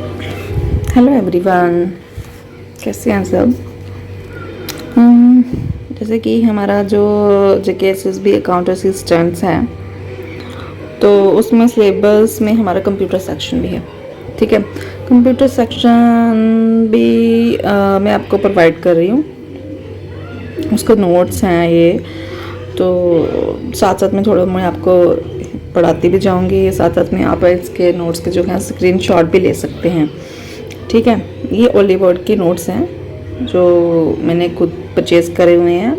Hello everyone, कैसे हैं सब। जैसे कि हमारा जो JKSSB अकाउंट असिस्टेंट्स है, तो उसमें सिलेबस में हमारा कंप्यूटर सेक्शन भी है। ठीक है, कंप्यूटर सेक्शन भी मैं आपको प्रोवाइड कर रही हूँ। उसके नोट्स हैं ये, तो साथ साथ में थोड़ा मैं आपको पढ़ाती भी जाऊँगी, साथ साथ में आप इसके नोट्स के जो हैं स्क्रीनशॉट भी ले सकते हैं। ठीक है, ये ओलीवर्ड के नोट्स हैं जो मैंने खुद परचेज़ करे हुए हैं,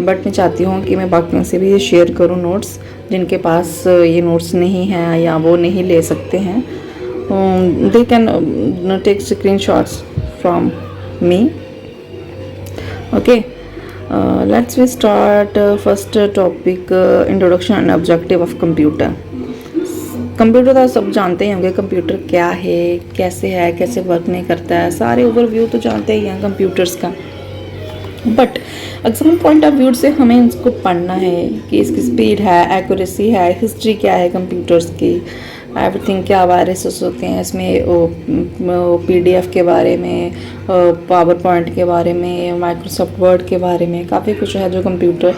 बट मैं चाहती हूँ कि मैं बाकियों से भी शेयर करूँ नोट्स, जिनके पास ये नोट्स नहीं हैं या वो नहीं ले सकते हैं। They can take screen shots from me. Okay, let's we start first topic, introduction and objective of computer. Computer तो सब जानते ही होंगे, कंप्यूटर क्या है, कैसे वर्क नहीं करता है, सारे ओवरव्यू तो जानते ही हैं कंप्यूटर्स का। But exam point of view से हमें इसको पढ़ना है कि इसकी स्पीड है, एक्यूरेसी है, हिस्ट्री क्या है कंप्यूटर्स की, एवरीथिंग, क्या वायरसेस होते हैं इसमें, PDF के बारे में, पावर पॉइंट के बारे में, माइक्रोसॉफ्ट वर्ड के बारे में, काफ़ी कुछ है जो कंप्यूटर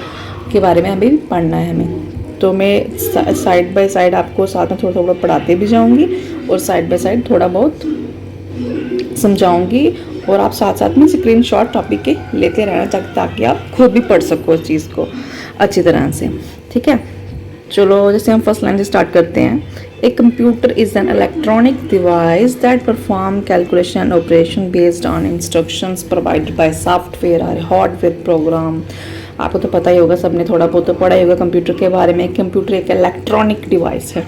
के बारे में अभी पढ़ना है हमें। तो मैं साइड बाय साइड आपको साथ में थोड़ा थोड़ा पढ़ाते भी जाऊंगी और साइड बाय साइड थोड़ा बहुत समझाऊंगी, और आप साथ साथ में स्क्रीनशॉट टॉपिक के लेते रहना ताकि आप खुद भी पढ़ सको इस चीज़ को अच्छी तरह से। ठीक है, चलो जैसे हम फर्स्ट लाइन से स्टार्ट करते हैं। A computer is an electronic device that perform calculation operation based on instructions provided by software और हार्डवेयर प्रोग्राम। आपको तो पता ही होगा, सबने थोड़ा बहुत तो पढ़ा ही होगा कंप्यूटर के बारे में। कंप्यूटर एक इलेक्ट्रॉनिक डिवाइस है।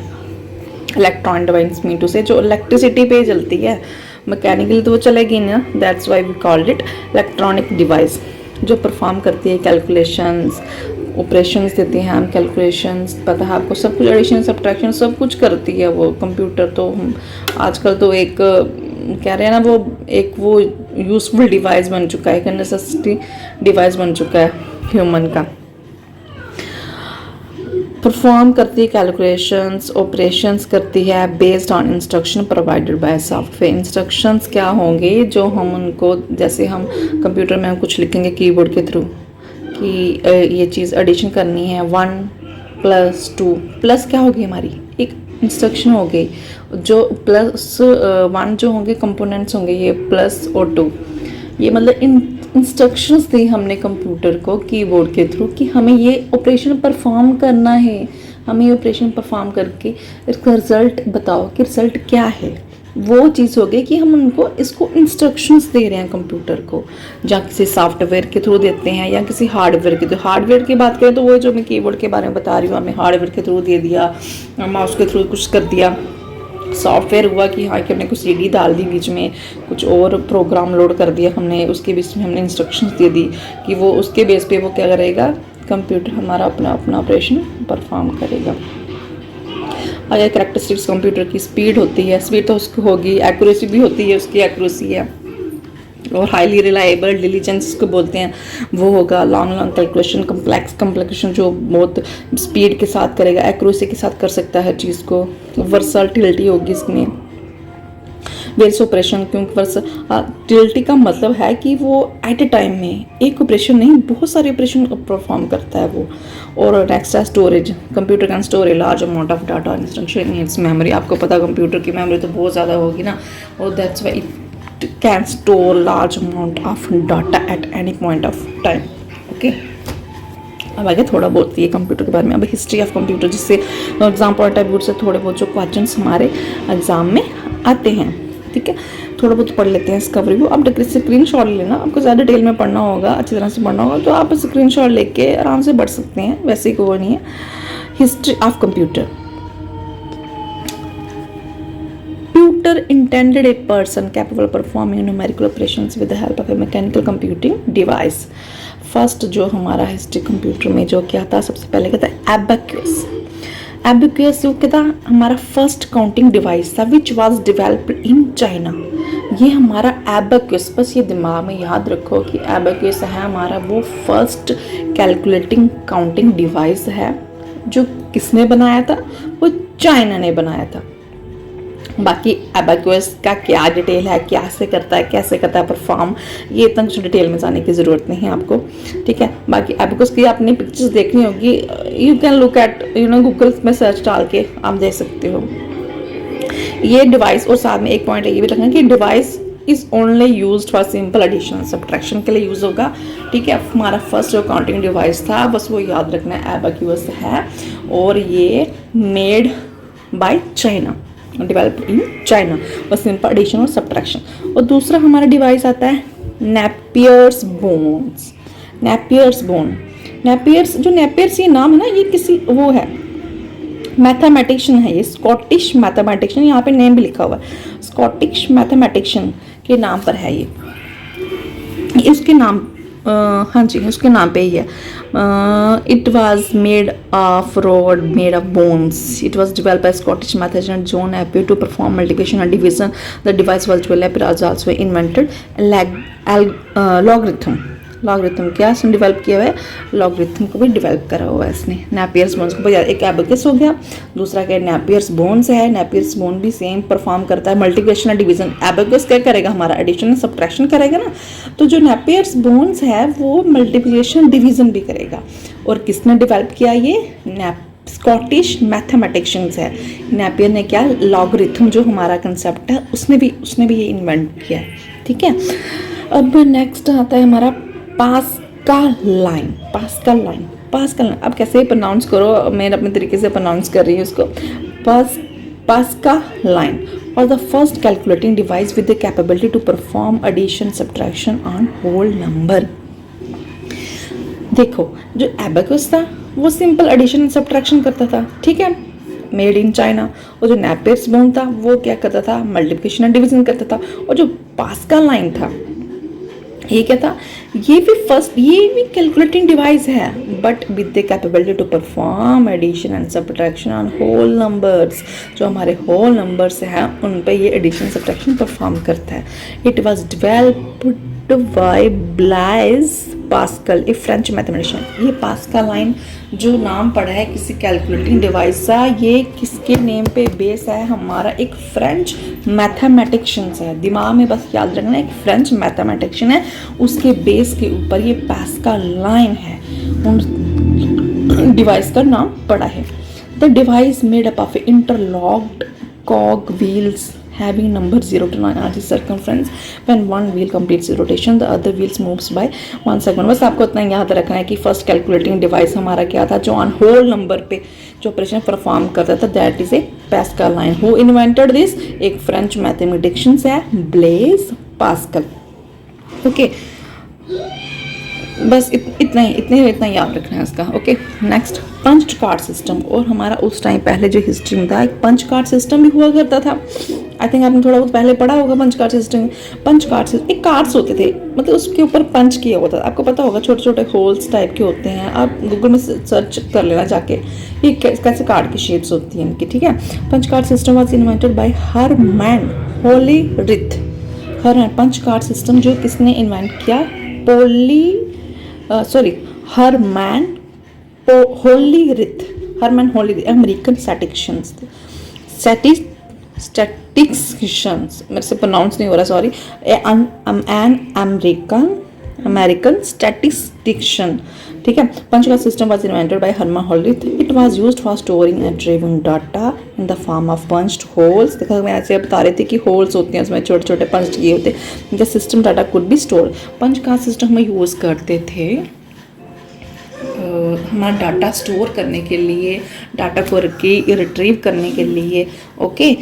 इलेक्ट्रॉनिक डिवाइस मीन टू से जो इलेक्ट्रिसिटी पे चलती है, मैकेनिकली तो वो चलेगी ना, that's why we called it electronic device, जो परफॉर्म करती है कैलकुलेशंस, ऑपरेशंस देते हैं हम, कैलकुलेशंस पता है आपको, सब कुछ, एडिशन सब्ट्रैक्शन सब कुछ करती है वो कंप्यूटर। तो आजकल तो एक कह रहे हैं ना, वो यूजफुल डिवाइस बन चुका है, एक नेसेसिटी डिवाइस बन चुका है ह्यूमन का। परफॉर्म करती है कैलकुलेशंस, ऑपरेशंस करती है based on instruction provided by software. Instructions क्या होंगे जो हम उनको, जैसे हम कंप्यूटर में हम कुछ लिखेंगे कीबोर्ड के थ्रू कि ये चीज़ एडिशन करनी है, 1+2, प्लस क्या होगी हमारी एक इंस्ट्रक्शन हो गई, जो +1 जो होंगे कंपोनेंट्स होंगे ये प्लस और 2, ये मतलब इंस्ट्रक्शंस दी हमने कंप्यूटर को कीबोर्ड के थ्रू कि हमें ये ऑपरेशन परफॉर्म करना है, हमें ये ऑपरेशन परफॉर्म करके इसका रिज़ल्ट बताओ कि रिज़ल्ट क्या है। वो चीज़ हो गई कि हम उनको इसको इंस्ट्रक्शंस दे रहे हैं कंप्यूटर को, या किसी सॉफ्टवेयर के थ्रू देते हैं या किसी हार्डवेयर के थ्रू। हार्डवेयर की बात करें तो वो जो मैं कीबोर्ड के बारे में बता रही हूँ, हमें हार्डवेयर के थ्रू दे दिया, माउस के थ्रू कुछ कर दिया। सॉफ्टवेयर हुआ कि हाँ कि हमने कुछ CD डाल दी, बीच में कुछ और प्रोग्राम लोड कर दिया हमने, उसके बीच में हमने इंस्ट्रक्शंस दे दी कि वो उसके बेस पे वो क्या करेगा, कंप्यूटर हमारा अपना ऑपरेशन परफॉर्म करेगा। अगर कैरेक्टरिस्टिक्स कंप्यूटर की स्पीड होती है, स्पीड तो उसकी होगी, एक्यूरेसी भी होती है, उसकी एक्यूरेसी है, और हाईली रिलायबल, डिलीजेंस को बोलते हैं, वो होगा। लॉन्ग कैलकुलेशन, कम्प्लेक्शन जो बहुत स्पीड के साथ करेगा, एक्यूरेसी के साथ कर सकता है चीज़ को। वर्सटिलिटी होगी इसमें, वेरियस ऑपरेशन, क्योंकि वर्सटिलिटी का मतलब है कि वो एट ए टाइम में एक ऑपरेशन नहीं, बहुत सारे ऑपरेशन परफॉर्म करता है वो। और नेक्स्ट है storage, computer can store a large amount of data instruction in its memory. आपको पता कंप्यूटर की मेमोरी तो बहुत ज़्यादा होगी ना, और that's why can store large amount of data at any point of time. Okay, अब आगे थोड़ा बहुत ये कंप्यूटर के बारे में, अब हिस्ट्री ऑफ कंप्यूटर, जिससे एग्जाम पॉइंट ऑफ व्यू से थोड़े बहुत जो क्वेश्चंस हमारे एग्जाम में आते हैं। ठीक है, थोड़ा बहुत पढ़ लेते हैं इसका रिव्यू। आप स्क्रीन शॉट लेना, आपको ज़्यादा डिटेल में पढ़ना होगा, अच्छी तरह से पढ़ना होगा तो आप स्क्रीन शॉट लेके आराम से पढ़ सकते हैं, वैसे ही कोई नहीं है। History of computer. Computer intended a person capable of performing numerical operations with the help of a mechanical computing device. First जो हमारा हिस्ट्री कंप्यूटर में जो क्या था, सबसे पहले क्या था, एबेक्यूस। एबेक्यूस जो क्या था, हमारा फर्स्ट काउंटिंग डिवाइस था which was developed in China. ये हमारा एबेक्यूस, बस ये दिमाग में याद रखो कि एबेक्यूस है हमारा वो फर्स्ट कैलकुलेटिंग काउंटिंग डिवाइस है, जो किसने बनाया था, वो चाइना ने बनाया था। बाकी एबाकस का क्या डिटेल है, कैसे करता है, कैसे करता है परफॉर्म, ये इतना कुछ डिटेल में जाने की ज़रूरत नहीं है आपको, ठीक है। बाकी एबाकस की आपने पिक्चर्स देखनी होगी, you can look at Google में सर्च डाल के आप देख सकते हो ये डिवाइस। और साथ में एक पॉइंट ये भी रखना कि device is only use for simple addition subtraction के लिए यूज़ होगा, ठीक है। हमारा फर्स्ट जो काउंटिंग डिवाइस था बस वो याद रखना है, एबाकस है और ये made by China, developed in China, और सिंपल एडिशन और सब्ट्रैक्शन। और दूसरा हमारा डिवाइस आता है Napier's bones. Napier's bone, Napier's, जो नेपियर्स ये नाम है ना, ये किसी वो है मैथमेटिशियन है, ये स्कॉटिश मैथमेटिशियन, यहाँ पे नेम भी लिखा हुआ है, स्कॉटिश मैथमेटिशियन के नाम पर है ये उसके नाम हाँ जी उसके नाम पे ही है। It was made of rod made of bones, it was develop by Scottish mathematician John Napier to perform multiplication and division. The device was developed आज आल्सो इन्वेंटेड लॉगरिथम। लॉगरिथम क्या इसने डेवलप किया हुआ है, लॉगरिथम को भी develop करा हुआ है इसने। नेपियर्स बोन्स को एक एबाकस हो गया, दूसरा क्या नेपियर्स बोन्स है। नेपियर्स बोन भी सेम परफॉर्म करता है मल्टीप्लिकेशन और डिवीजन। एबाकस क्या करेगा, हमारा एडिशन और सब्ट्रैक्शन करेगा ना, तो जो नेपियर्स बोन्स है वो मल्टीप्लिकेशन डिवीजन भी करेगा। और किसने डेवलप किया, ये स्कॉटिश मैथमेटिशियंस है। नेपियर ने क्या, लॉगरिथम जो हमारा कंसेप्ट है उसने भी ये इन्वेंट किया है, ठीक है। अब नेक्स्ट आता है हमारा pascal line. Pascal line, pascal line अब कैसे प्रोनाउंस करो, मैं अपने तरीके से प्रोनाउंस कर रही हूँ इसको। पास्कल लाइन और the first calculating device with the capability to perform addition subtraction on whole number. देखो जो एबाकस था वो सिंपल एडिशन एंड सब्ट्रैक्शन करता था, ठीक है, मेड इन चाइना। और जो नेपियर्स बोन था वो क्या करता था, मल्टीप्लिकेशन एंड डिवीजन करता था। और जो पास्कल लाइन था ये क्या था, ये भी कैलकुलेटिंग डिवाइस है but with the capability to perform addition and subtraction on whole numbers. जो हमारे होल नंबर्स हैं उन पे ये एडिशन सब्ट्रैक्शन परफॉर्म करता है। It was developed by Blaise Pascal, a French mathematician. ये पास्कल लाइन जो नाम पड़ा है किसी कैलकुलेटिंग डिवाइस का, ये किसके नेम पे बेस है, हमारा एक फ्रेंच मैथमेटिशियन है। दिमाग में बस याद रखना, एक फ्रेंच मैथमेटिशियन है, उसके बेस के ऊपर ये पास्कल लाइन है, उन डिवाइस का नाम पड़ा है। The device made up of interlocked कॉग wheels having number 0 to 9 are the circumference. When one wheel completes the rotation the other wheels moves by 1 second. बस आपको इतना याद रखना है कि फर्स्ट कैलकुलेटिंग डिवाइस हमारा क्या था, जो ऑन होल नंबर पे जो ऑपरेशन परफॉर्म करता था, that is a Pascaline. Who invented this, एक फ्रेंच मैथमेटिशियन है, ब्लेज पास्कल, ओके। बस इतना ही याद रखना है इसका, okay. Next punch card system. और हमारा उस टाइम पहले जो हिस्ट्री में था एक पंच कार्ड सिस्टम भी हुआ करता था। आई थिंक आपने थोड़ा बहुत पहले पढ़ा होगा punch card system. Punch card system एक कार्ड्स होते थे, मतलब उसके ऊपर पंच किया होता था, आपको पता होगा छोटे छोटे होल्स टाइप के होते हैं, आप गूगल में सर्च कर लेना जाके ये कैसे कार्ड की शेप्स होती हैं इनकी, ठीक है। Punch card system was invented by Herman Hollerith. Punch card system जो किसने इन्वेंट किया, हरमैन होलीरिथ, अमेरिकन स्टैटिस्टिशियंस, मेरे से प्रोनाउंस नहीं हो रहा, सॉरी, एन अमेरिकन स्टैटिस्टिशियन, ठीक है। Punch card system was invented by Herman Hollerith. It was used for storing and retrieving data in the form of punched holes. देखो मैं ऐसे बता रही थी कि होल्स होते हैं, उसमें छोटे छोटे पंच किए होते हैं। The system data could be store. Punch card system में यूज़ करते थे हमारा डाटा स्टोर करने के लिए, डाटा को रिट्रीव करने के लिए, ओके।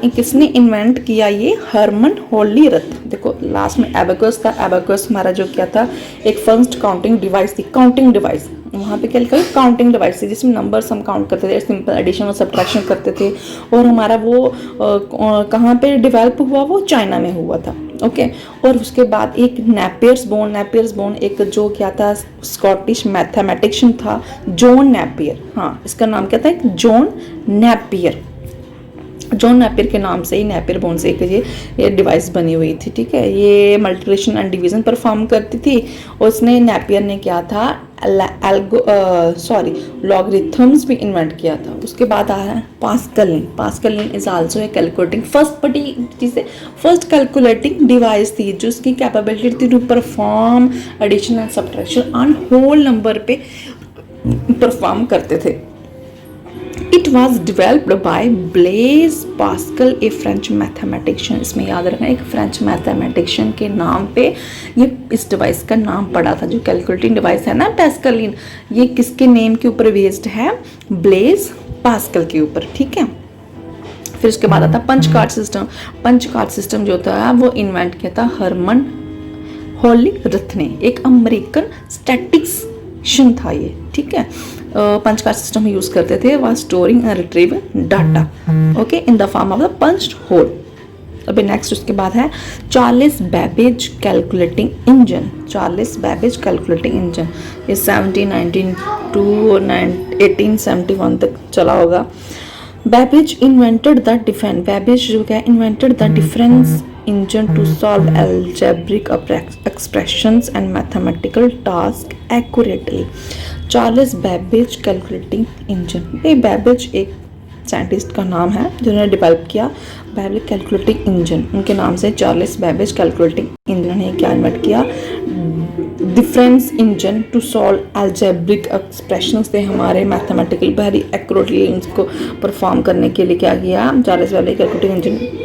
किसने इन्वेंट किया, ये हरमन होलीरिथ। देखो लास्ट में एबाकस था, एबाकस हमारा जो क्या था, एक फर्स्ट काउंटिंग डिवाइस थी, काउंटिंग डिवाइस। वहाँ पे क्या लिखा है, काउंटिंग डिवाइस थी जिसमें नंबर्स हम काउंट करते थे, सिंपल एडिशन और सब्ट्रैक्शन करते थे। और हमारा वो कहाँ पे डेवलप हुआ, वो चाइना में हुआ था, ओके। और उसके बाद एक नेपियर्स बोन एक जो क्या था, स्कॉटिश मैथमेटिशियन था, जॉन नेपियर। हाँ, इसका नाम क्या था, जॉन नेपियर। जॉन नेपियर के नाम से ही नेपियर बोन से एक ये डिवाइस बनी हुई थी, ठीक है। ये मल्टीप्लिकेशन एंड डिवीजन परफॉर्म करती थी। और उसने नेपियर ने क्या था, लॉगरिथम्स भी इन्वेंट किया था। उसके बाद आ रहा है Pascaline. Pascaline is also a calculating first calculating device थी जो उसकी कैपेबिलिटी थी to perform addition and subtraction on whole number पे परफॉर्म करते थे। It was developed by Blaise Pascal, a French mathematician. इसमें याद रखना एक फ्रेंच मैथमेटिशियन के नाम पे ये इस डिवाइस का नाम पड़ा था। जो कैलकुलेटिंग डिवाइस है ना पास्कलिन, ये किसके नेम के ऊपर बेस्ड है? ब्लेज पास्कल के ऊपर, ठीक है। फिर उसके बाद आता punch card system. Punch card system जो था वो इन्वेंट किया था हरमन होलीरथ ने, एक अमेरिकन स्टैटिस्टिशियन था ये, ठीक है। पंच कार्ड सिस्टम यूज करते थे was storing and retrieving data, okay, in the form of the punched hole. अभी नेक्स्ट उसके बाद है Charles Babbage calculating engine. Charles Babbage calculating engine ये 1792 और 1871 तक चला होगा। Babbage invented the difference, Babbage जो क्या invented the difference engine to solve algebraic expressions and mathematical tasks accurately. Charles Babbage calculating engine, ये बेबेज एक साइंटिस्ट का नाम है जिन्होंने डेवलप किया बेबेज कैलकुलेटिंग इंजन। उनके नाम से चार्ल्स बेबेज कैलकुलेटिंग इंजन ने क्या इन्वेंट किया? Difference engine to solve algebraic expressions थे हमारे मैथमेटिकल वेरी एक्यूरेटली उनको परफॉर्म करने के लिए क्या किया? Charles Babbage calculating engine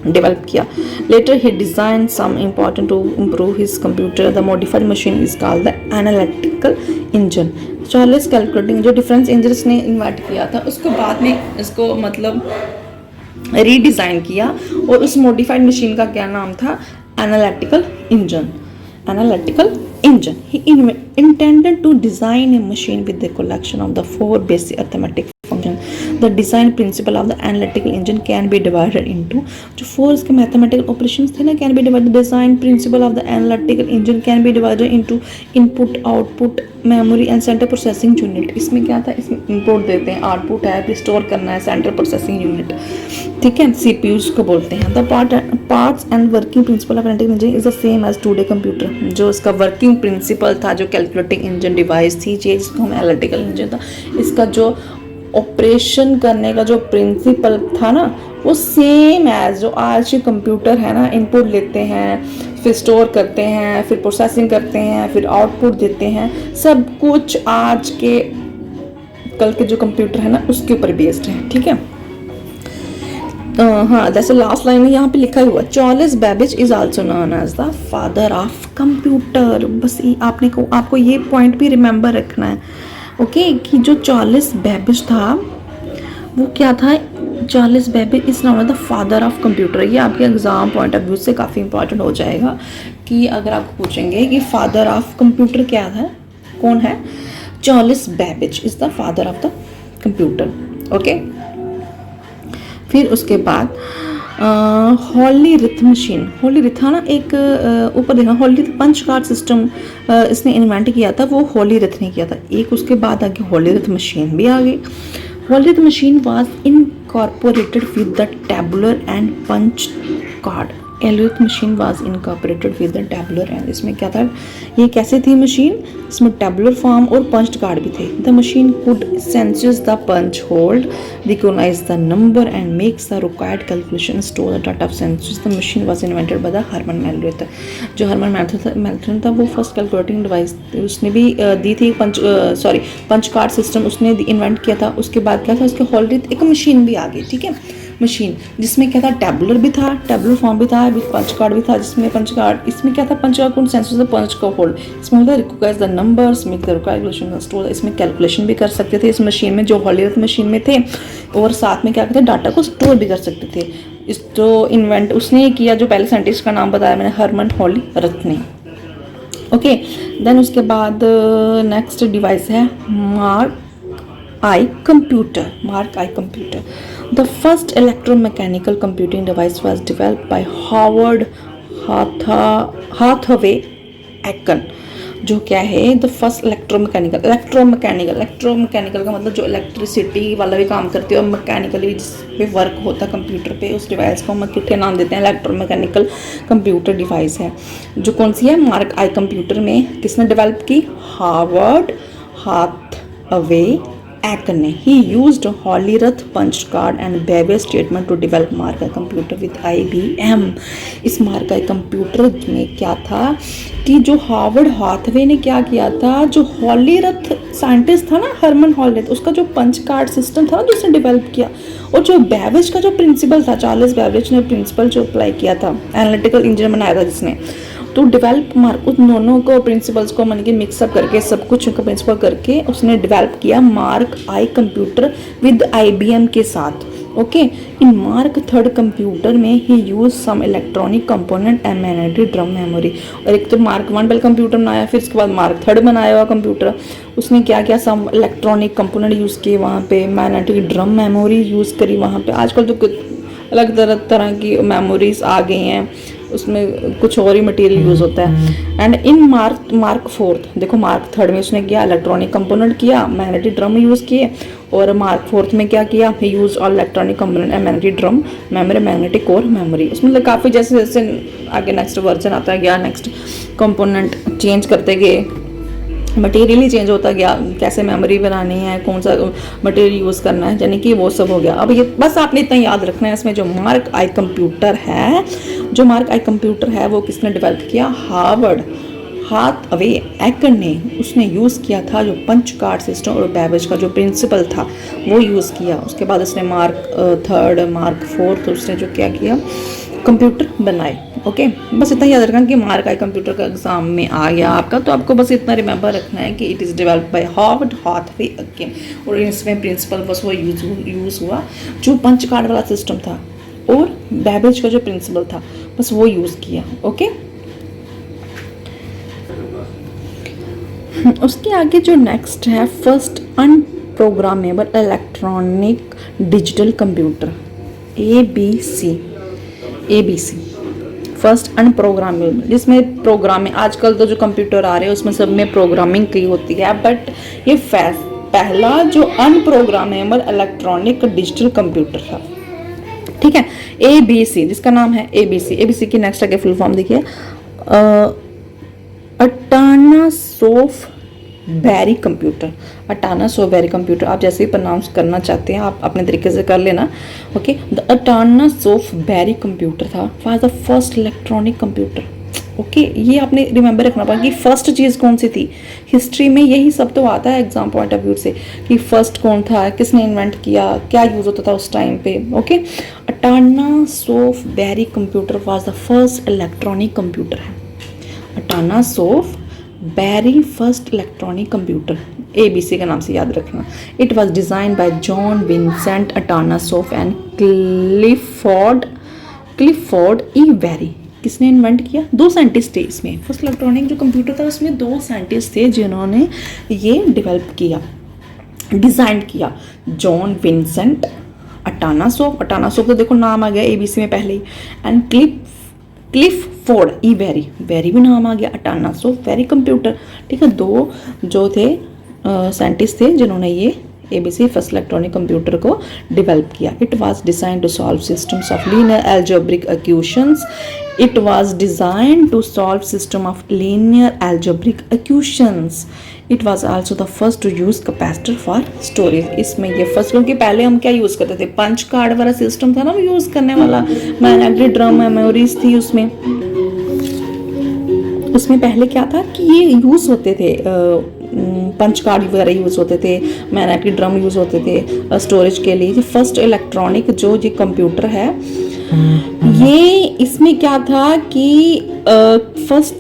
develop किया। लेटर ही design some important to improve his computer. The modified machine is called the analytical engine. Charles calculating जो डिफरेंस इंजन ने इन्वेंट किया था उसको बाद में इसको मतलब रीडिज़ाइन किया और उस मॉडिफाइड मशीन का क्या नाम था? Analytical engine. Analytical engine. He intended to design a machine with the collection of the 4 basic arithmetic functions. The design principle of the analytical engine can be divided into जो 4 इसके mathematical operations थे ना can be divided. Design principle of the analytical engine can be divided into input, output, memory and central processing unit. इसमें क्या था? इसमें input देते हैं, output है, फिर store करना है, central processing unit, ठीक है, CPUs को बोलते हैं। The parts and working principle of analytical engine is the same as today computer. जो इसका वर्किंग प्रिंसिपल था, जो कैलकुलेटिंग इंजन डिवाइस थी, जिसको हम एनालिटिकल इंजन था, इसका जो ऑपरेशन करने का जो प्रिंसिपल था ना वो सेम एज जो आज के कंप्यूटर है ना। इनपुट लेते हैं, फिर स्टोर करते हैं, फिर प्रोसेसिंग करते हैं, फिर आउटपुट देते हैं, सब कुछ आज के कल के जो कंप्यूटर है ना उसके ऊपर बेस्ड है, ठीक है। हाँ, जैसे लास्ट लाइन में यहाँ पे लिखा हुआ Charles Babbage is also known as the father of computer. बस आपको ये पॉइंट भी रिमेंबर रखना है, ओके, कि जो चार्ल्स बेबेज था वो क्या था? Charles Babbage is known as the father of computer. ये आपके एग्जाम पॉइंट ऑफ व्यू से काफ़ी इंपॉर्टेंट हो जाएगा कि अगर आपको पूछेंगे कि फादर ऑफ कंप्यूटर क्या है, कौन है? Charles Babbage is the father of the computer, okay. फिर उसके बाद हॉलीरिथ मशीन। हॉलीरिथ ना एक ऊपर देखा, हॉलीरिथ पंच कार्ड सिस्टम इसने इन्वेंट किया था, वो हॉलीरिथ ने किया था। एक उसके बाद आगे हॉलीरिथ मशीन भी आ गई। Hollerith machine was incorporated with the tabular and punch card. Hollerith machine was incorporated with the tabular and, इसमें क्या था? ये कैसे थी मशीन? इसमें टैबुलर फॉर्म और पंच कार्ड भी थे। The machine could senses the punch hold, recognize the number and makes the required calculation, store the data of senses. The machine was invented by the Herman Melthar. जो Herman मेल्थर था वो first calculating device उसने भी दी थी। पंच card system उसने invent किया था। उसके बाद क्या था? उसके हॉलीरिथ एक मशीन भी आ गई, ठीक है, मशीन जिसमें क्या था? टैबुलर भी था, टैबुलर फॉर्म भी था, पंच कार्ड भी था, जिसमें पंच कार्ड इसमें क्या था? पंच कार्ड कौन सेंसेस पंच का होल्ड, इसमें होता है recognise the numbers, make the calculation store. इसमें कैलकुलेशन भी कर सकते थे इस मशीन में, जो हॉलीरिथ मशीन में थे, और साथ में क्या करते? डाटा को स्टोर भी कर सकते थे। इस जो इन्वेंट उसने किया, जो पहले साइंटिस्ट का नाम बताया मैंने, हरमन हॉलीरथ ने, ओके। देन उसके बाद नेक्स्ट डिवाइस है mark I computer. The first electromechanical computing device was developed by Howard Hathaway Aiken. जो क्या है द फर्स्ट इलेक्ट्रोमैकेनिकल का मतलब जो इलेक्ट्रिसिटी वाला भी काम करती है और मैकेनिकली जिस पे वर्क होता है कंप्यूटर पे, उस डिवाइस को हम कितने नाम देते हैं, इलेक्ट्रोमैकेनिकल कंप्यूटर डिवाइस है। जो कौन सी है, मार्क आई कंप्यूटर में किसने डेवलप की, Harvard Hathaway Acne. He used Holyrood punch card and Babbage statement to develop Mark I computer with IBM. इस मार्क आई कंप्यूटर में क्या था कि जो हार्वर्ड हाथवे ने क्या किया था, जो हॉलीरथ साइंटिस्ट था ना, हरमन हॉलीरथ, उसका जो पंच कार्ड सिस्टम था ना जो उसने डेवलप किया, और जो बैबेज का जो प्रिंसिपल था, चार्ल्स बैबेज ने प्रिंसिपल जो अप्लाई किया था, एनालिटिकल इंजन बनाया था जिसने, तो डेवलप मार्क उन दोनों को प्रिंसिपल्स को मन के मिक्सअप करके सब कुछ उनका प्रिंसिपल करके उसने डेवलप किया Mark I computer with IBM के साथ। Okay, in Mark third computer में he use some electronic component and magnetic drum memory. और एक तो मार्क वन पहले कंप्यूटर बनाया, फिर उसके बाद मार्क थर्ड बनाया हुआ कंप्यूटर, उसने क्या किया, सम इलेक्ट्रॉनिक कंपोनेंट यूज़ किए वहाँ पे, मैग्नेटिक ड्रम मेमोरी यूज़ करी वहाँ पे। आजकल तो अलग तरह की मेमोरीज आ गई हैं, उसमें कुछ और ही मटेरियल यूज़ होता है। एंड इन मार्क फोर्थ, देखो मार्क थर्ड में उसने किया इलेक्ट्रॉनिक कंपोनेंट किया, मैग्नेटिक ड्रम यूज़ किए, और मार्क फोर्थ में क्या किया, he use all electronic component and magnetic drum memory, magnetic core memory. उसमें मतलब काफ़ी जैसे जैसे आगे नेक्स्ट वर्जन आता गया, नेक्स्ट कंपोनेंट चेंज करते गए, मटेरियल ही चेंज होता गया, कैसे मेमोरी बनानी है, कौन सा मटेरियल यूज़ करना है, यानी कि वो सब हो गया। अब ये बस आपने इतना याद रखना है, इसमें जो मार्क आई कंप्यूटर है वो किसने डेवलप किया, हार्वर्ड हाथवे एकन ने, उसने यूज़ किया था जो पंच कार्ड सिस्टम और बैबेज का जो प्रिंसिपल था वो यूज़ किया। उसके बाद उसने मार्क थर्ड मार्क फोर्थ उसने जो क्या किया, कंप्यूटर बनाए। ओके, बस इतना याद रखना कि मार्क आई कंप्यूटर का एग्जाम में आ गया आपका, तो आपको बस इतना रिमेंबर रखना है कि it is developed by Harvard Hathaway again, और इसमें प्रिंसिपल बस वो यूज़ हुआ जो पंच कार्ड वाला सिस्टम था और बैबेज का जो प्रिंसिपल था बस वो यूज़ किया। ओके, उसके आगे जो नेक्स्ट है, first unprogrammable electronic digital computer, ABC first unprogrammable, जिसमें प्रोग्रामिंग, आजकल तो जो कंप्यूटर आ रहे हैं उसमें सब में प्रोग्रामिंग की होती है, बट ये पहला जो अनप्रोग्रामेबल इलेक्ट्रॉनिक डिजिटल कंप्यूटर था। ठीक है, ABC जिसका नाम है ABC की नेक्स्ट आगे फुल फॉर्म देखिए, अटानासोफ बैरी कंप्यूटर। अटानासोफ बैरी कंप्यूटर आप जैसे ही प्रोनाउंस करना चाहते हैं आप अपने तरीके से कर लेना। ओके, द अटानासोफ बैरी कंप्यूटर था was the first electronic computer. Okay, ये आपने रिमेंबर रखना पड़ेगा कि फर्स्ट चीज़ कौन सी थी। हिस्ट्री में यही सब तो आता है एग्जाम पॉइंट ऑफ व्यू से कि फर्स्ट कौन था, किसने इन्वेंट किया, क्या यूज़ होता था उस टाइम पे। Okay, Atanasoff Berry computer was the first electronic computer है। Atanasoff Berry first electronic computer, ABC के नाम से याद रखना। It was design by John Vincent Atanasoff and Clifford E Berry. किसने इन्वेंट किया, दो साइंटिस्ट थे इसमें। फर्स्ट इलेक्ट्रॉनिक जो कंप्यूटर था उसमें दो साइंटिस्ट थे जिन्होंने ये डेवलप किया, डिज़ाइन किया। जॉन विंसेंट अटानासोफ तो देखो नाम आ गया ABC में पहले ही, एंड क्लिफोर्ड ई बैरी भी नाम आ गया, अटानासोफ बैरी कंप्यूटर। ठीक है, दो जो थे साइंटिस्ट थे जिन्होंने ये ABC फर्स्ट इलेक्ट्रॉनिक कंप्यूटर को डेवलप किया। It was design to solve systems of linear algebraic equations. It was design to solve system of linear algebraic equations. It was also the first to use capacitor for storage. इसमें ये first, क्योंकि पहले हम क्या use करते थे, punch card वाला system था ना वो यूज़ करने वाला, मैग्नेटिक ड्रम मेमोरीज थी उसमें पहले क्या था कि ये यूज़ होते थे, पंच कार्ड वगैरह यूज़ होते थे, मैग्नेटिक ड्रम यूज़ होते थे स्टोरेज के लिए। फर्स्ट इलेक्ट्रॉनिक जो ये कंप्यूटर है, ये इसमें क्या था कि फर्स्ट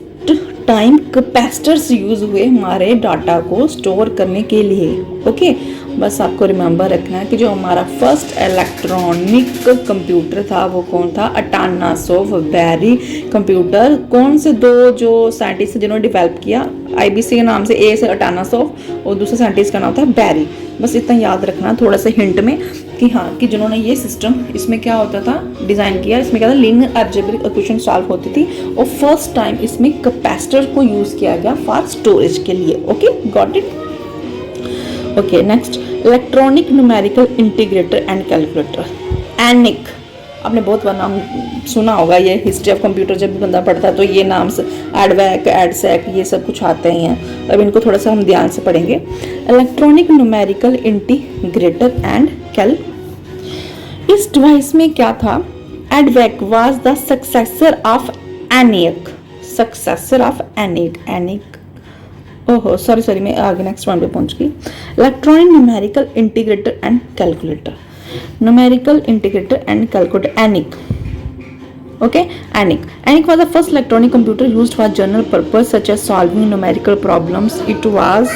टाइम कैपेसिटर्स यूज़ हुए हमारे डाटा को स्टोर करने के लिए। ओके, बस आपको रिमेंबर रखना है कि जो हमारा फर्स्ट इलेक्ट्रॉनिक कंप्यूटर था वो कौन था, अटानासोफ बैरी कंप्यूटर। कौन से दो जो साइंटिस्ट जिन्होंने डेवलप किया, ABC के नाम से, A से अटानासोफ और दूसरे साइंटिस्ट का नाम था बैरी। बस इतना याद रखना थोड़ा सा हिंट में कि हाँ कि जिन्होंने ये सिस्टम, इसमें क्या होता था डिज़ाइन किया, इसमें क्या था लीनियर अलजेब्रिक इक्वेशन सॉल्व होती थी और फर्स्ट टाइम इसमें कैपेसिटर को यूज़ किया गया फॉर स्टोरेज के लिए। Okay, got it. Okay, next electronic numerical integrator and calculator, ENIAC. आपने बहुत बार नाम सुना होगा, ये हिस्ट्री ऑफ कंप्यूटर जब भी बंदा पढ़ता है तो ये नाम से एडवैक, एडसेक, ये सब कुछ आते ही हैं। अब इनको थोड़ा सा हम ध्यान से पढ़ेंगे। Electronic numerical integrator and cal, इस डिवाइस में क्या था, EDVAC was the successor of ENIAC, successor of ENIAC, ENIAC, ओहो सॉरी मैं आगे नेक्स्ट वन पे पहुंच गई। Electronic numerical integrator and calculator, numerical integrator and calculator, ENIAC. Okay, ENIAC. ENIAC was the first electronic computer used for general purpose such as solving numerical problems. It was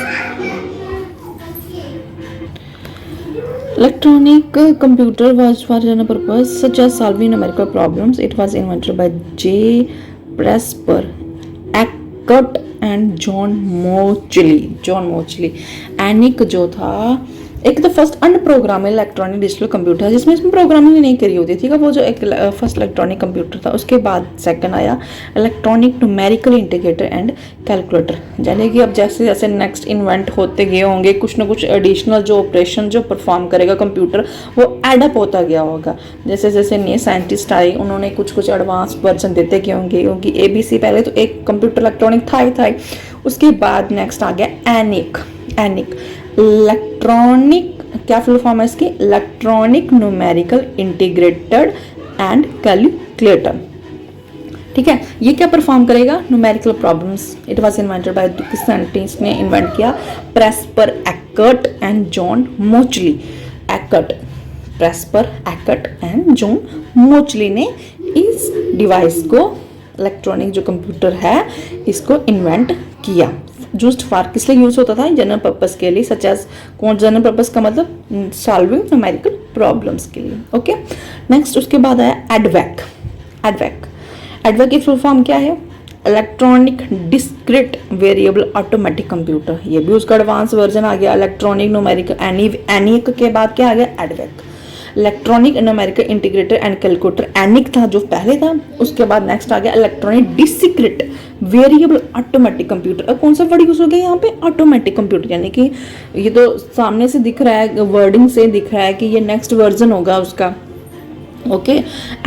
electronic computer was for general purpose such as solving numerical problems. It was invented by J. Presper, Eckert and John Mauchly. John Mauchly. ENIAC जो था एक तो first unprogrammable electronic digital computer जिसमें इसमें programming नहीं करी होती थी, वो जो एक फर्स्ट इलेक्ट्रॉनिक कंप्यूटर था। उसके बाद सेकंड आया electronic numerical integrator and calculator, यानी कि अब जैसे जैसे नेक्स्ट इन्वेंट होते गए होंगे कुछ ना कुछ एडिशनल जो ऑपरेशन जो परफॉर्म करेगा कंप्यूटर वो एडअप होता गया होगा। जैसे जैसे नए साइंटिस्ट आए उन्होंने कुछ कुछ एडवांस वर्जन देते गए होंगे, क्योंकि ABC पहले तो एक कंप्यूटर इलेक्ट्रॉनिक था ही। उसके बाद नेक्स्ट आ गया एनिक। एनिक इलेक्ट्रॉनिक, क्या फुल फॉर्म है इसकी, electronic numerical integrated and calculator. ठीक है, ये क्या परफॉर्म करेगा, numerical problems. It was invented by scientist ने इन्वेंट किया, Presper, Eckert and John Mauchly. Eckert, Presper, Eckert and John Mauchly ने इस डिवाइस को, इलेक्ट्रॉनिक जो कंप्यूटर है इसको इन्वेंट किया। यूज्ड फॉर, किस लिए यूज होता था, जनरल पर्पस के लिए, सच एज, कौन जनरल पर्पस का मतलब सॉल्विंग न्यूमेरिकल प्रॉब्लम्स के लिए। ओके, नेक्स्ट उसके बाद आया एडवैक। एडवैक, एडवैक की फुल फॉर्म क्या है, electronic discrete variable automatic computer. ये भी उसका एडवांस वर्जन आ गया। इलेक्ट्रॉनिक न्यूमेरिकल, एनिक के बाद क्या आ गया, EDVAC. Electronic numerical integrator and calculator, ENIAC था जो पहले था। उसके बाद नेक्स्ट आ गया electronic discrete variable automatic computer. अब कौन सा वर्ड यूज हो गया यहाँ पे, ऑटोमेटिक कंप्यूटर, यानी कि ये तो सामने से दिख रहा है, वर्डिंग से दिख रहा है कि ये नेक्स्ट वर्जन होगा उसका। Okay,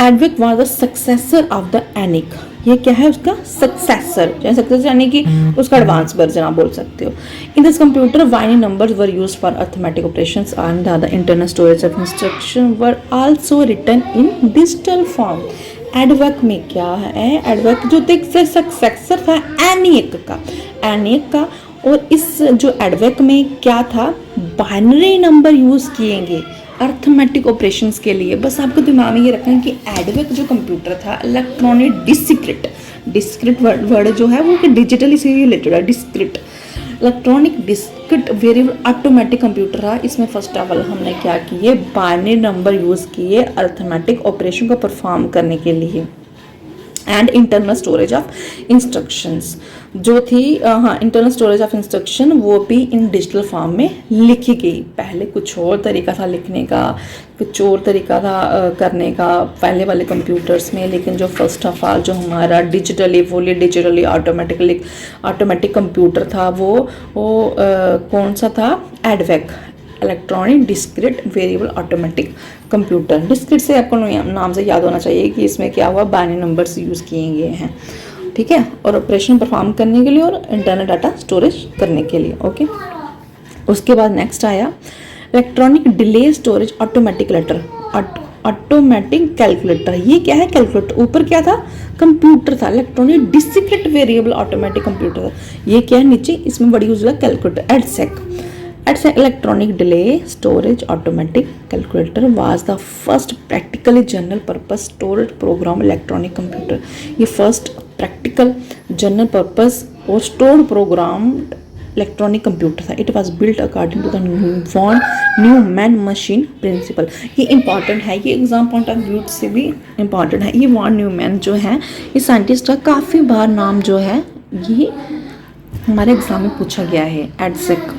EDVAC was the successor of the ENIAC. ये क्या है, उसका सक्सेसर, सक्सेसर यानी कि उसका एडवांस वर्जन आप बोल सकते हो। In this computer binary numbers were used for arithmetic operations and the other internal storage of instruction were also written in digital form. EDVAC में क्या है, एडवैक जो सक्सेसर था एनिक का, एनिक का। और इस जो एडवैक में क्या था, बाइनरी नंबर यूज किएंगे अर्थमेटिक ऑपरेशंस के लिए। बस आपको दिमाग में ये रखना है कि एडवैक जो कंप्यूटर था इलेक्ट्रॉनिक डिस्क्रीट, डिस्क्रीट वर्ड जो है वो डिजिटली से रिलेटेड है, discrete, electronic discrete variable automatic computer है। इसमें फर्स्ट ऑफ ऑल हमने क्या किए, बाइनरी नंबर यूज़ किए अर्थमेटिक ऑपरेशन को परफॉर्म करने के लिए। And internal storage of instructions जो थी, हाँ इंटरनल स्टोरेज ऑफ इंस्ट्रक्शन वो भी इन डिजिटल फॉर्म में लिखी गई। पहले कुछ और तरीका था लिखने का, कुछ और तरीका था करने का पहले वाले कंप्यूटर्स में, लेकिन जो फर्स्ट ऑफ ऑल जो हमारा digitally fully digitally automatic computer था वो कौन सा था, एडवैक, electronic discrete variable automatic computer. Discrete से आपको नाम से याद होना चाहिए कि इसमें क्या हुआ, बाइनरी नंबर्स यूज़ किए गए हैं। ठीक है, और ऑपरेशन परफॉर्म करने के लिए और इंटरनल डाटा स्टोरेज करने के लिए। ओके, उसके बाद नेक्स्ट आया electronic delay storage automatic letter, automatic calculator. ये क्या है, कैलकुलेटर। ऊपर क्या था, कंप्यूटर था, electronic discrete variable automatic computer. ये क्या है, नीचे इसमें बड़ी यूज हुआ calculator, EDSAC. Electronic delay storage automatic calculator was the first practically general purpose storage program electronic computer. ये फर्स्ट प्रैक्टिकल जनरल पर्पस और स्टोर्ड प्रोग्राम इलेक्ट्रॉनिक कंप्यूटर था। It was built according to the von Neumann machine principal. ये important है, ये exam point of view से भी important है। ये वॉन न्यूमैन जो है ये साइंटिस्ट का काफ़ी बार नाम जो है ये हमारे एग्जाम में पूछा गया है। EDSAC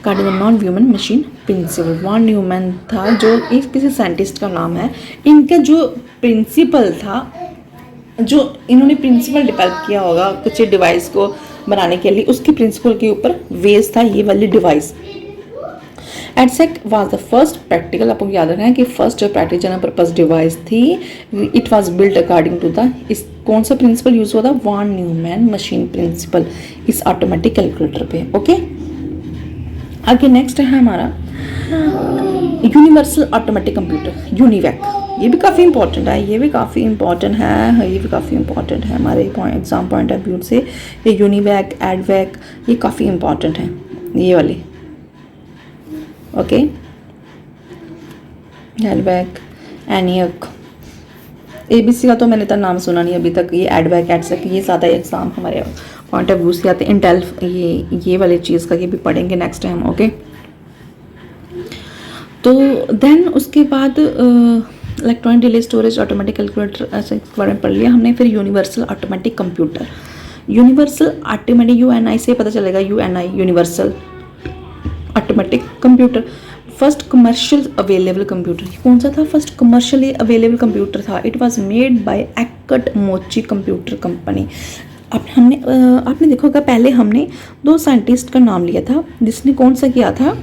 regarding the non human machine principle. Von Neumann था जो एक किसी साइंटिस्ट का नाम है, इनका जो प्रिंसिपल था, जो इन्होंने प्रिंसिपल डेवलप किया होगा कुछ डिवाइस को बनाने के लिए, उसके प्रिंसिपल के ऊपर बेस्ड था ये वाली device. EDSAC was the first practical, आपको याद रखना है कि फर्स्ट जो प्रैक्टिकल जनरल पर्पस डिवाइस थी, it was built according to the, इस कौन सा प्रिंसिपल यूज हुआ था, वॉन न्यूमैन मशीन प्रिंसिपल, इस ऑटोमेटिक कैलकुलेटर पे। ओके, आगे नेक्स्ट है हमारा यूनिवर्सल ऑटोमेटिक कंप्यूटर, यूनिवैक। ये भी काफ़ी इंपॉर्टेंट है, ये भी काफ़ी इंपॉर्टेंट है, ये भी काफ़ी इंपॉर्टेंट है हमारे एग्जाम पॉइंट ऑफ व्यू से। ये यूनिवैक, एडवैक, ये काफ़ी इंपॉर्टेंट है ये वाली। ओके, एडवैक, एनियक, ABC का तो मैंने तो नाम सुना नहीं अभी तक। ये एडवैक, एडसेक, ये ज़्यादा एग्जाम हमारे पॉइंट ऑफ व्यू से आते हैं। इंटेल, ये वाली चीज़ का ये भी पढ़ेंगे नेक्स्ट टाइम। ओके, तो देन उसके बाद electronic delay storage automatic calculator, ऐसे इसके बारे में पढ़ लिया हमने। फिर universal automatic computer, universal automatic, UNI से पता चलेगा, UNI universal automatic computer. First commercial available computer, कौन सा था फर्स्ट कमर्शियली अवेलेबल कंप्यूटर था, इट वाज मेड बाय एक्कट मोची कंप्यूटर कंपनी। अब हमने आपने देखा होगा पहले हमने दो साइंटिस्ट का नाम लिया था, जिसने कौन सा किया था,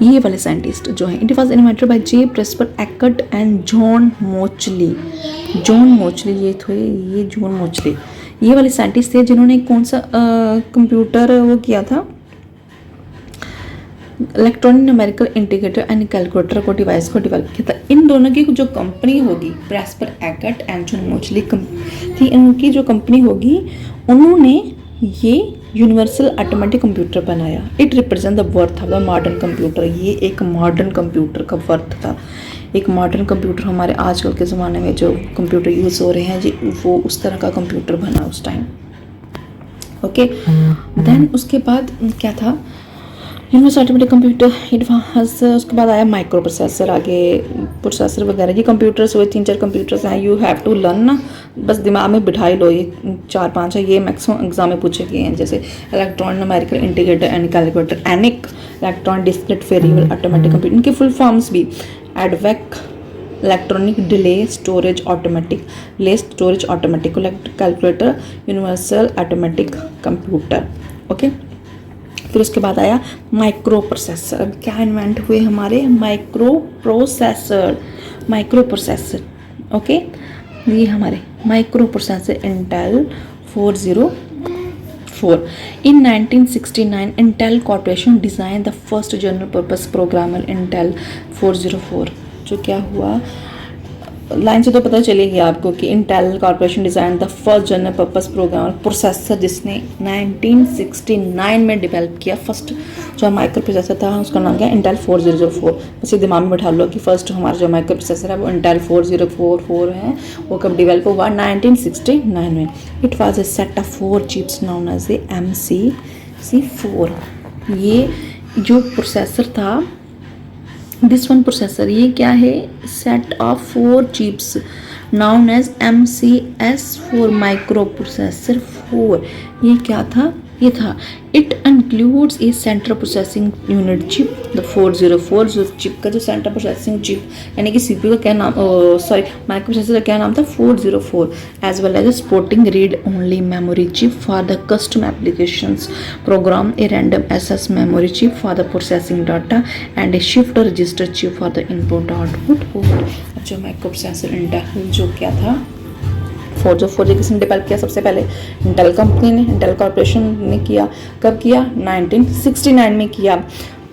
ये वाले साइंटिस्ट जो है, it was invented by J. Presper Eckert and John Mauchly. John Mauchly ये थे, ये जॉन मोचली ये वाले साइंटिस्ट थे जिन्होंने कौन सा कंप्यूटर वो किया था, electronic numerical integrator and calculator को डिवाइस को डेवलप किया था। इन दोनों की जो कंपनी होगी, प्रेस्पर एक्कट एंड जॉन मोचली थी, इनकी जो कंपनी होगी, उन्होंने ये यूनिवर्सल ऑटोमेटिक कंप्यूटर बनाया। It represent the worth of the modern computer, ये एक मॉडर्न कंप्यूटर का वर्थ था। एक मॉडर्न कंप्यूटर हमारे आजकल के ज़माने में जो कंप्यूटर यूज़ हो रहे हैं जी, वो उस तरह का कंप्यूटर बना उस टाइम। ओके, देन उसके बाद क्या था, universal automatic computer, it was, उसके बाद आया माइक्रो प्रोसेसर, आगे प्रोसेसर वगैरह। ये कंप्यूटर्स हुए 3-4 कंप्यूटर्स हैं, यू हैव टू लर्न ना, बस दिमाग में बिठा ही लो, ये 4-5 है, ये मैक्सिमम एग्जाम में पूछे गए हैं, जैसे electronic numerical integrator and calculator, ENIAC, electronic discrete variable automatic computer, इनके फुल फॉर्म्स भी, EDVAC, electronic delay storage automatic, lay storage automatic calculator, universal automatic computer. Okay, फिर उसके बाद आया माइक्रो प्रोसेसर। अब क्या इन्वेंट हुए हमारे, micro processor, micro processor. Okay, ये हमारे micro processor Intel 404। In 1969 Intel corporation design the first general purpose programmer Intel 404। जो क्या हुआ, लाइन से तो पता चलेगी आपको कि Intel corporation design the first general purpose programmer processor, जिसने 1969 में डेवलप किया। फर्स्ट जो माइक्रो प्रोसेसर था उसका नाम क्या, इंटेल 404। बस ये दिमाग में बैठा लो कि फर्स्ट हमारा जो माइक्रो प्रोसेसर है वो इंटेल 4044 है। वो कब डेवलप हुआ, 1969 में। It was a set of 4 chips known as a MCC4। ये जो प्रोसेसर था, दिस वन प्रोसेसर, ये क्या है, set of 4 chips known as MCS4, microprocessor 4। ये क्या था, ये था, it includes a central processing unit chip, the 404। जो चिप का जो सेंट्रल प्रोसेसिंग चिप यानी कि CPU का क्या नाम, सॉरी माइक्रो प्रोसेसर का क्या नाम था, 404, as well as supporting read only memory chip for the custom applications, program a random access memory chip for the processing data and a shift register chip for the input output port. जो micro processor Intel जो क्या था 404, किसने डेवलप किया, सबसे पहले Intel company ने, इंटेल कॉर्पोरेशन ने किया। कब किया, 1969 में किया।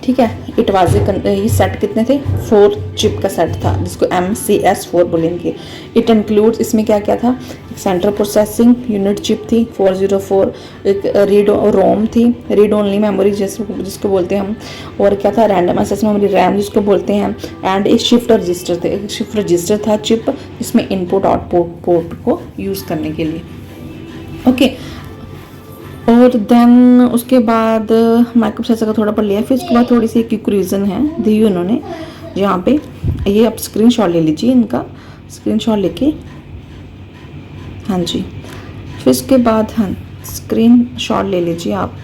ठीक है, इट वाज ये सेट कितने थे, 4 चिप का सेट था जिसको MCS4 बोलेंगे। इट इंक्लूड्स, इसमें क्या क्या था, एक सेंट्रल प्रोसेसिंग यूनिट चिप थी 404, एक रीड रोम थी, रीड ओनली मेमोरी जिसको बोलते हैं हम, और क्या था, रैंडम एक्सेस मेमोरी रैम जिसको बोलते हैं, एंड एक शिफ्ट रजिस्टर थे, एक शिफ्ट रजिस्टर था चिप जिसमें इनपुट आउटपुट पोर्ट को यूज़ करने के लिए। ओके, और देन उसके बाद माइक्रो प्रोसेसर का थोड़ा पढ़ लिया। फिर उसके बाद थोड़ी सी क्विक रिवीजन है दी उन्होंने यहाँ पे, ये आप स्क्रीनशॉट ले लीजिए, इनका स्क्रीनशॉट लेके, हाँ जी। फिर उसके बाद हाँ स्क्रीनशॉट ले लीजिए आप।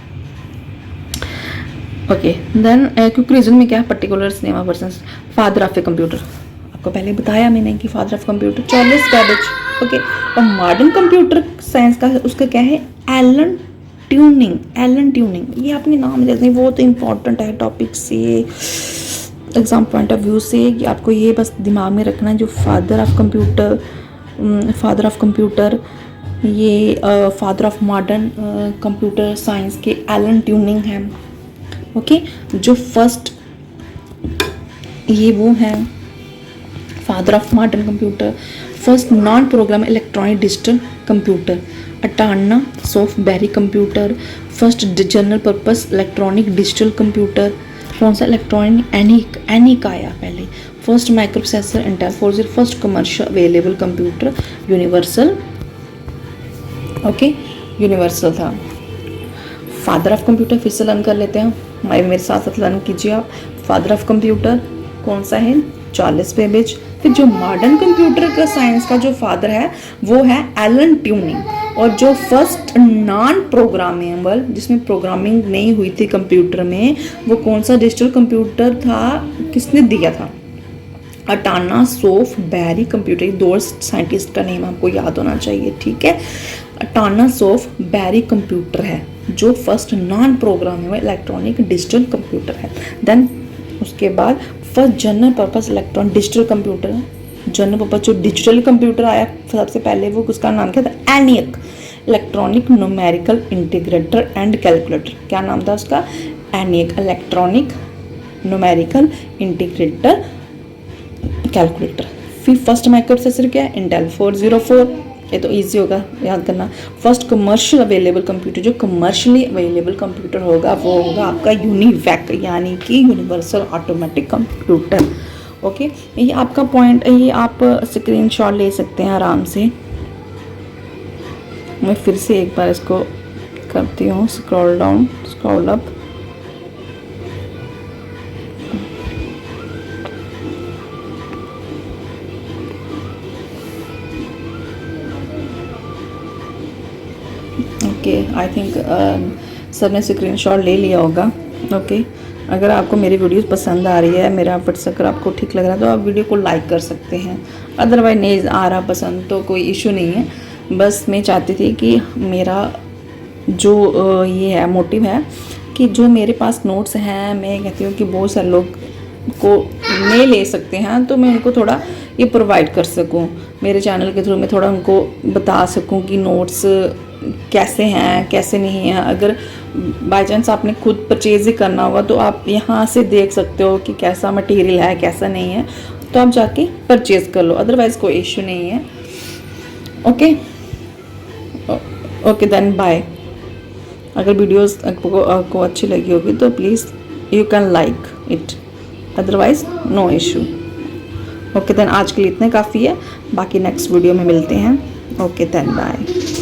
ओके देन क्विक रीजन में क्या है, particulars name of person, father of a computer, आपको पहले बताया मैंने कि father of computer Charles Babbage. Okay, और मॉडर्न कंप्यूटर साइंस का उसका क्या है, एलन ट्यूनिंग। एलन ट्यूनिंग ये अपने नाम लेते हैं, वो तो इम्पॉर्टेंट है टॉपिक से, एग्जाम पॉइंट ऑफ व्यू से, कि आपको ये बस दिमाग में रखना है जो फादर ऑफ कंप्यूटर, ये father of modern computer science के एलन ट्यूनिंग है। ओके, जो फर्स्ट ये वो है father of modern computer, first non program electronic digital computer, Atanasoff सॉफ्टबेरी computer, first general purpose electronic digital computer, कौन सा इलेक्ट्रॉनिक एनिक आया पहले, first micro processor Intel 40, first commercial available computer universal. Okay, universal था। Father of computer फिर से learn कर लेते हैं, मेरे साथ साथ लर्न कीजिए आप। फादर ऑफ कंप्यूटर कौन सा है, चार्ल्स बेबेज। फिर जो मॉडर्न कंप्यूटर का साइंस का जो फादर है वो है एलन ट्यूनिंग। और जो फर्स्ट नॉन प्रोग्रामेबल, जिसमें प्रोग्रामिंग नहीं हुई थी कंप्यूटर में, वो कौन सा डिजिटल कंप्यूटर था, किसने दिया था, अटाना सॉफ्टबेरी कंप्यूटर। ये दो साइंटिस्ट का नेम आपको याद होना चाहिए, ठीक है। अटाना सॉफ्टबेरी कंप्यूटर है जो first non programmable electronic digital computer है। देन उसके बाद first general purpose electronic digital computer है। जनरल पर्पस जो डिजिटल कंप्यूटर आया सबसे पहले, वो उसका नाम क्या था, ENIAC, electronic numerical integrator and calculator. क्या नाम था उसका, ENIAC, electronic numerical integrator calculator. फिर फर्स्ट माइक्रो प्रोसेसर क्या है, इंटेल 404, ये तो इजी होगा याद करना। फर्स्ट कमर्शियल अवेलेबल कंप्यूटर, जो कमर्शियली अवेलेबल कंप्यूटर होगा वो होगा आपका यूनिवैक, यानी कि यूनिवर्सल ऑटोमेटिक कंप्यूटर। ओके, ये आपका पॉइंट, ये आप स्क्रीनशॉट ले सकते हैं आराम से। मैं फिर से एक बार इसको करती हूँ, scroll down scroll up. Okay, I think सब ने स्क्रीनशॉट ले लिया होगा। ओके, अगर आपको मेरी वीडियोस पसंद आ रही है, मेरा व्हाट्स अगर आपको ठीक लग रहा है तो आप वीडियो को लाइक कर सकते हैं। अदरवाइज नहीं आ रहा पसंद तो कोई इशू नहीं है। बस मैं चाहती थी कि मेरा जो ये है मोटिव है कि जो मेरे पास नोट्स हैं, मैं कहती हूँ कि बहुत सारे लोग को नहीं ले सकते हैं, तो मैं उनको थोड़ा ये प्रोवाइड कर सकूँ मेरे चैनल के थ्रू। मैं थोड़ा उनको बता सकूँ कि नोट्स कैसे हैं कैसे नहीं हैं। अगर बाय चांस आपने खुद परचेज ही करना होगा तो आप यहाँ से देख सकते हो कि कैसा मटेरियल है कैसा नहीं है, तो आप जाके परचेज कर लो, अदरवाइज़ कोई इशू नहीं है। Okay okay then bye. अगर वीडियोस आपको अच्छी लगी होगी तो please you can like it, otherwise no issue. Okay then आज के लिए इतने काफ़ी है, बाकी नेक्स्ट वीडियो में मिलते हैं। Okay then bye.